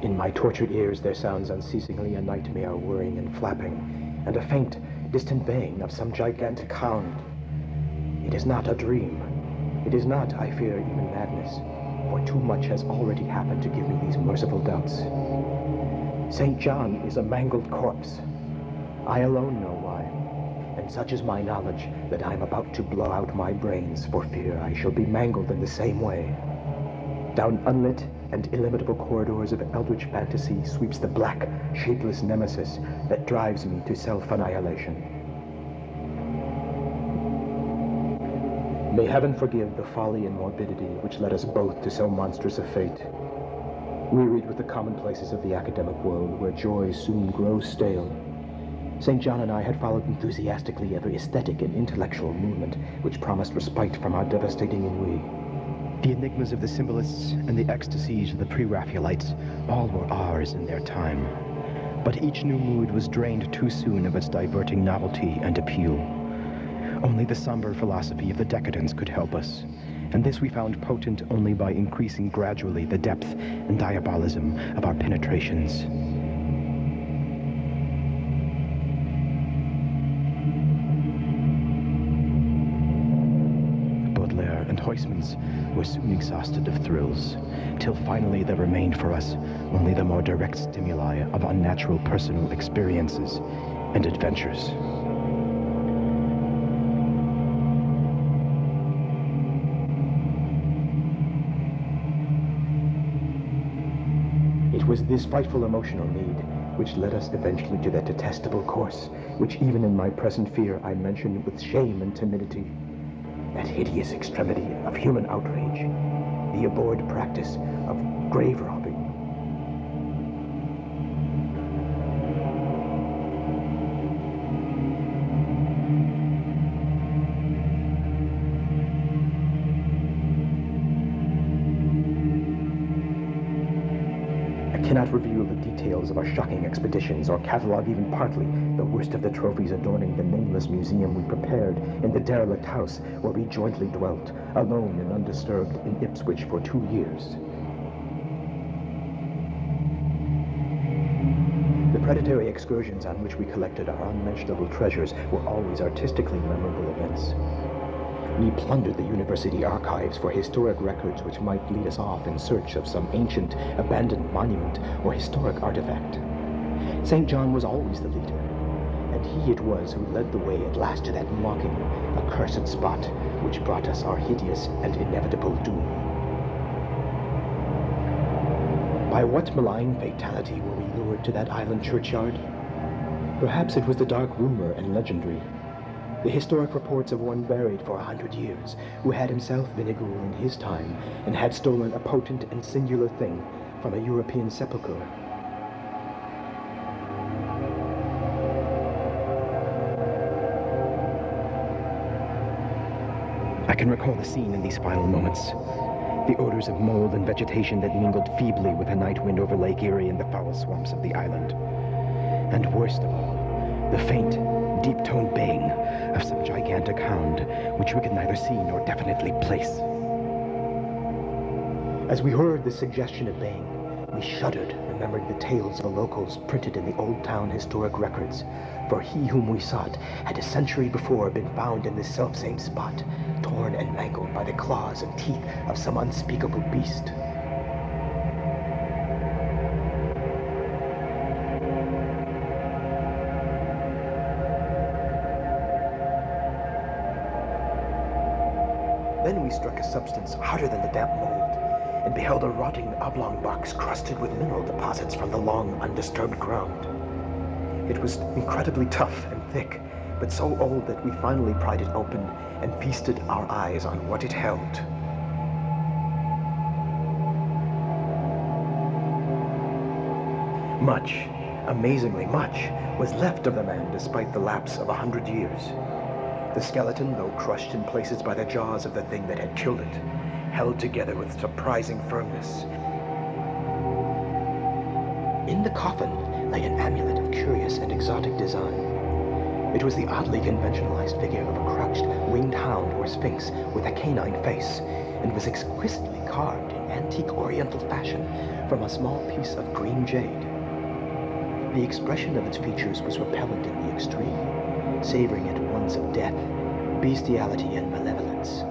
In my tortured ears there sounds unceasingly a nightmare whirring and flapping, and a faint, distant baying of some gigantic hound. It is not a dream. It is not, I fear, even madness, for too much has already happened to give me these merciful doubts. St. John is a mangled corpse. I alone know why, and such is my knowledge that I am about to blow out my brains for fear I shall be mangled in the same way. Down unlit and illimitable corridors of eldritch fantasy sweeps the black, shapeless nemesis that drives me to self-annihilation. May heaven forgive the folly and morbidity which led us both to so monstrous a fate. Wearied with the commonplaces of the academic world, where joy soon grows stale, St. John and I had followed enthusiastically every aesthetic and intellectual movement which promised respite from our devastating ennui. The enigmas of the symbolists and the ecstasies of the pre-Raphaelites all were ours in their time. But each new mood was drained too soon of its diverting novelty and appeal. Only the somber philosophy of the decadence could help us, and this we found potent only by increasing gradually the depth and diabolism of our penetrations. And Huysmans were soon exhausted of thrills, till finally there remained for us only the more direct stimuli of unnatural personal experiences and adventures. It was this frightful emotional need which led us eventually to that detestable course, which even in my present fear I mention with shame and timidity. That hideous extremity of human outrage, the abhorred practice of grave robbing. I cannot reveal the details of our shocking expeditions or catalog even partly the worst of the trophies adorning the nameless museum we prepared in the derelict house where we jointly dwelt, alone and undisturbed, in Ipswich for 2 years. The predatory excursions on which we collected our unmentionable treasures were always artistically memorable events. We plundered the university archives for historic records which might lead us off in search of some ancient, abandoned monument or historic artifact. St. John was always the leader, and he it was who led the way at last to that mocking, accursed spot which brought us our hideous and inevitable doom. By what malign fatality were we lured to that island churchyard? Perhaps it was the dark rumor and legendary, the historic reports of one buried for 100 years, who had himself been a ghoul in his time and had stolen a potent and singular thing from a European sepulchre. I can recall the scene in these final moments. The odors of mold and vegetation that mingled feebly with the night wind over Lake Erie and the foul swamps of the island. And worst of all, the faint, deep-toned baying of some gigantic hound, which we could neither see nor definitely place. As we heard the suggestion of baying, we shuddered, remembering the tales of the locals printed in the old town historic records, for he whom we sought had a century before been found in this selfsame spot, torn and mangled by the claws and teeth of some unspeakable beast. Then we struck a substance harder than the damp mold, and beheld a rotting oblong box crusted with mineral deposits from the long, undisturbed ground. It was incredibly tough and thick, but so old that we finally pried it open and feasted our eyes on what it held. Much, amazingly much, was left of the man despite the lapse of 100 years. The skeleton, though crushed in places by the jaws of the thing that had killed it, held together with surprising firmness. In the coffin lay an amulet of curious and exotic design. It was the oddly conventionalized figure of a crouched, winged hound or sphinx with a canine face, and was exquisitely carved in antique Oriental fashion from a small piece of green jade. The expression of its features was repellent in the extreme, savoring at once of death, bestiality, and malevolence.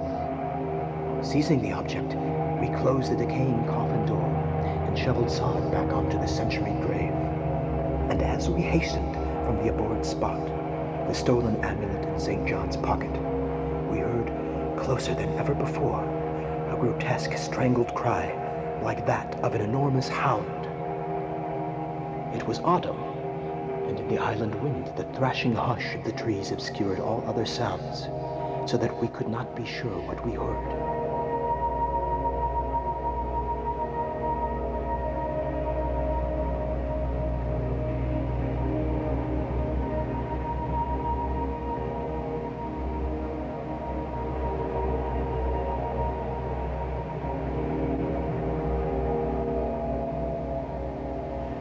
Seizing the object, we closed the decaying coffin door and shoveled sod back onto the centuried grave. And as we hastened from the abhorred spot, the stolen amulet in St. John's pocket, we heard, closer than ever before, a grotesque strangled cry like that of an enormous hound. It was autumn, and in the island wind the thrashing hush of the trees obscured all other sounds, so that we could not be sure what we heard.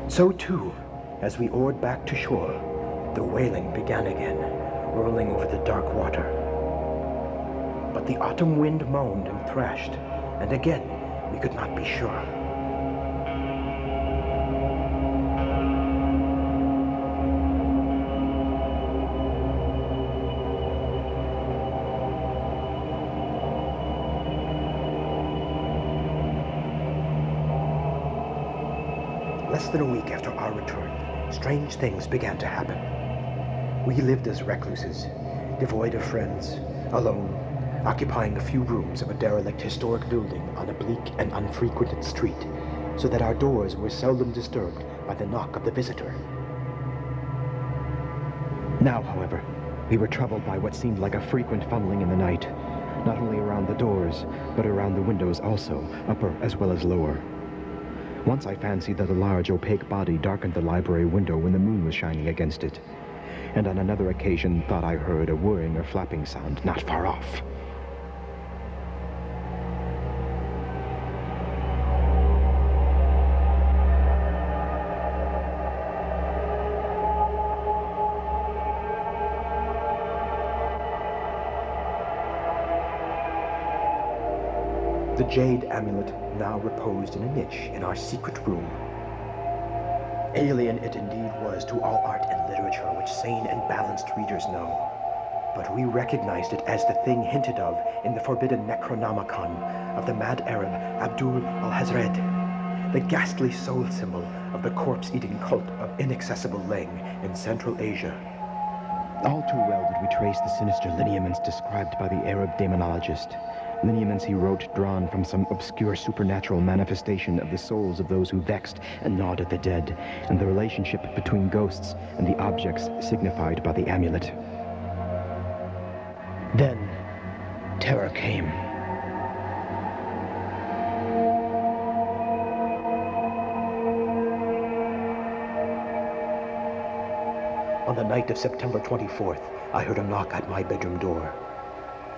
So too, as we oared back to shore, the wailing began again, rolling over the dark water. But the autumn wind moaned and thrashed, and again we could not be sure. Less than a week after our return, strange things began to happen. We lived as recluses, devoid of friends, alone, occupying a few rooms of a derelict historic building on a bleak and unfrequented street, so that our doors were seldom disturbed by the knock of the visitor. Now, however, we were troubled by what seemed like a frequent fumbling in the night, not only around the doors, but around the windows also, upper as well as lower. Once I fancied that a large, opaque body darkened the library window when the moon was shining against it, and on another occasion thought I heard a whirring or flapping sound not far off. The jade amulet now reposed in a niche in our secret room. Alien it indeed was to all art and literature which sane and balanced readers know, but we recognized it as the thing hinted of in the forbidden Necronomicon of the mad Arab Abdul al-Hazred, the ghastly soul symbol of the corpse-eating cult of inaccessible Leng in Central Asia. All too well did we trace the sinister lineaments described by the Arab demonologist, lineaments he wrote drawn from some obscure supernatural manifestation of the souls of those who vexed and gnawed at the dead, and the relationship between ghosts and the objects signified by the amulet. Then, terror came. On the night of September 24th, I heard a knock at my bedroom door.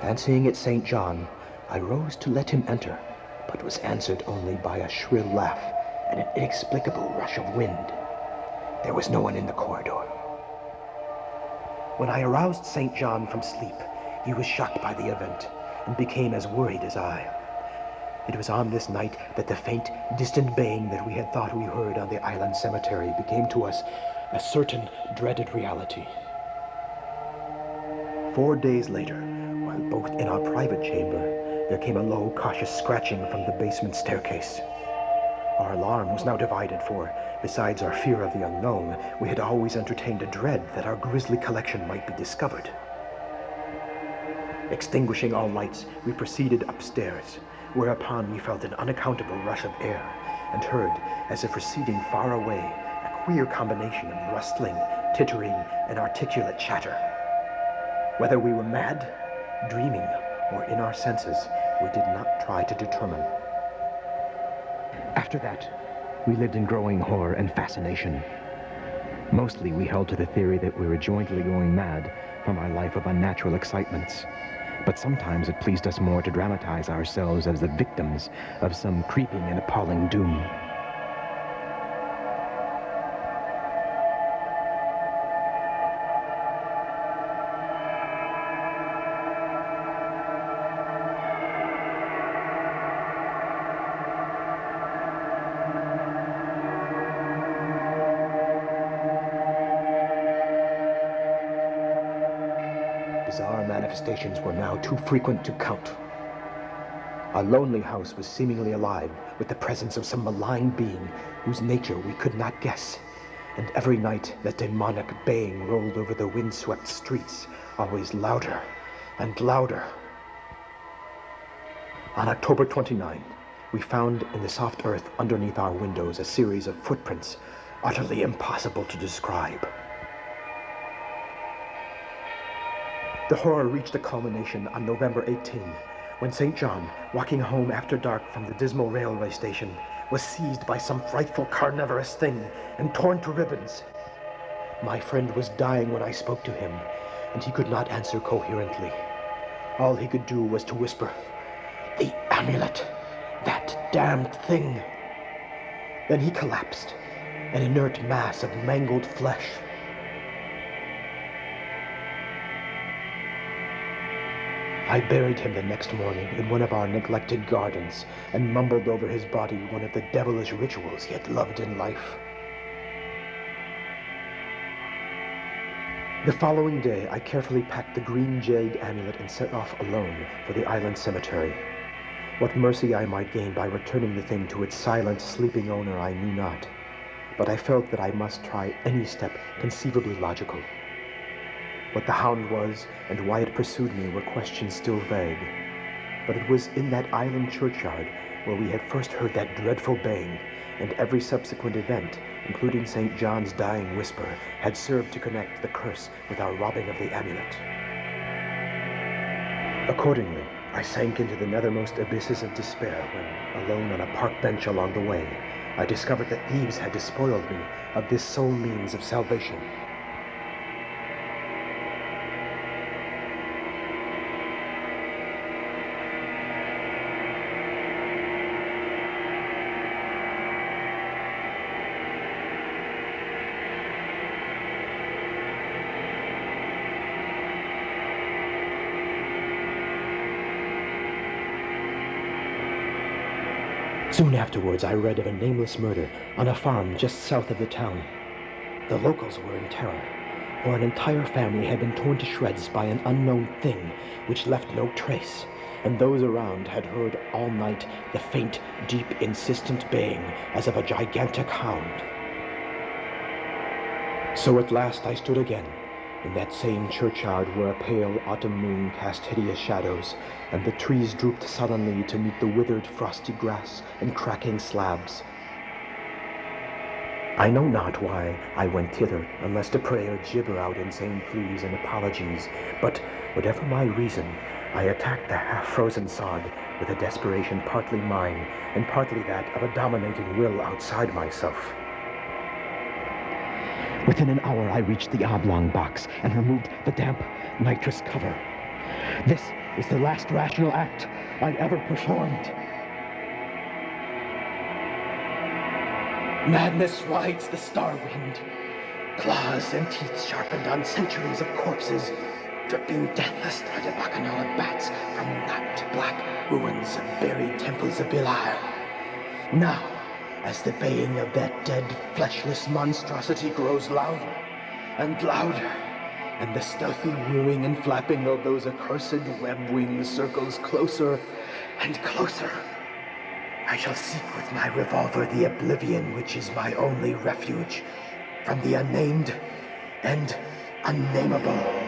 Fancying it St. John, I rose to let him enter, but was answered only by a shrill laugh and an inexplicable rush of wind. There was no one in the corridor. When I aroused St. John from sleep, he was shocked by the event and became as worried as I. It was on this night that the faint, distant baying that we had thought we heard on the island cemetery became to us a certain, dreaded reality. 4 days later, while both in our private chamber, there came a low, cautious scratching from the basement staircase. Our alarm was now divided, for, besides our fear of the unknown, we had always entertained a dread that our grisly collection might be discovered. Extinguishing all lights, we proceeded upstairs, whereupon we felt an unaccountable rush of air, and heard, as if receding far away, a queer combination of rustling, tittering, and articulate chatter. Whether we were mad, dreaming, or in our senses, we did not try to determine. After that, we lived in growing horror and fascination. Mostly we held to the theory that we were jointly going mad from our life of unnatural excitements. But sometimes it pleased us more to dramatize ourselves as the victims of some creeping and appalling doom. bizarre manifestations were now too frequent to count. Our lonely house was seemingly alive with the presence of some malign being whose nature we could not guess. And every night that demonic baying rolled over the windswept streets, always louder and louder. On October 29, we found in the soft earth underneath our windows a series of footprints utterly impossible to describe. The horror reached a culmination on November 18, when St. John, walking home after dark from the dismal railway station, was seized by some frightful carnivorous thing and torn to ribbons. My friend was dying when I spoke to him, and he could not answer coherently. All he could do was to whisper, "The amulet! That damned thing!" Then he collapsed, an inert mass of mangled flesh. I buried him the next morning in one of our neglected gardens and mumbled over his body one of the devilish rituals he had loved in life. The following day, I carefully packed the green jade amulet and set off alone for the island cemetery. What mercy I might gain by returning the thing to its silent, sleeping owner I knew not, but I felt that I must try any step conceivably logical. What the Hound was and why it pursued me were questions still vague. But it was in that island churchyard where we had first heard that dreadful baying, and every subsequent event, including St. John's dying whisper, had served to connect the curse with our robbing of the amulet. Accordingly, I sank into the nethermost abysses of despair when, alone on a park bench along the way, I discovered that thieves had despoiled me of this sole means of salvation. Soon afterwards, I read of a nameless murder on a farm just south of the town. The locals were in terror, for an entire family had been torn to shreds by an unknown thing which left no trace, and those around had heard all night the faint, deep, insistent baying as of a gigantic hound. So at last I stood again, in that same churchyard where a pale autumn moon cast hideous shadows, and the trees drooped sullenly to meet the withered frosty grass and cracking slabs. I know not why I went thither, unless to pray or gibber out insane pleas and apologies, but whatever my reason, I attacked the half-frozen sod with a desperation partly mine and partly that of a dominating will outside myself. Within an hour, I reached the oblong box and removed the damp, nitrous cover. This is the last rational act I ever performed. Madness rides the star wind. Claws and teeth sharpened on centuries of corpses, dripping deathless through the bacchanal of bats from lapped black ruins of buried temples of Belial. Now, as the baying of that dead, fleshless monstrosity grows louder and louder, and the stealthy whirring and flapping of those accursed web wings circles closer and closer, I shall seek with my revolver the oblivion which is my only refuge from the unnamed and unnameable.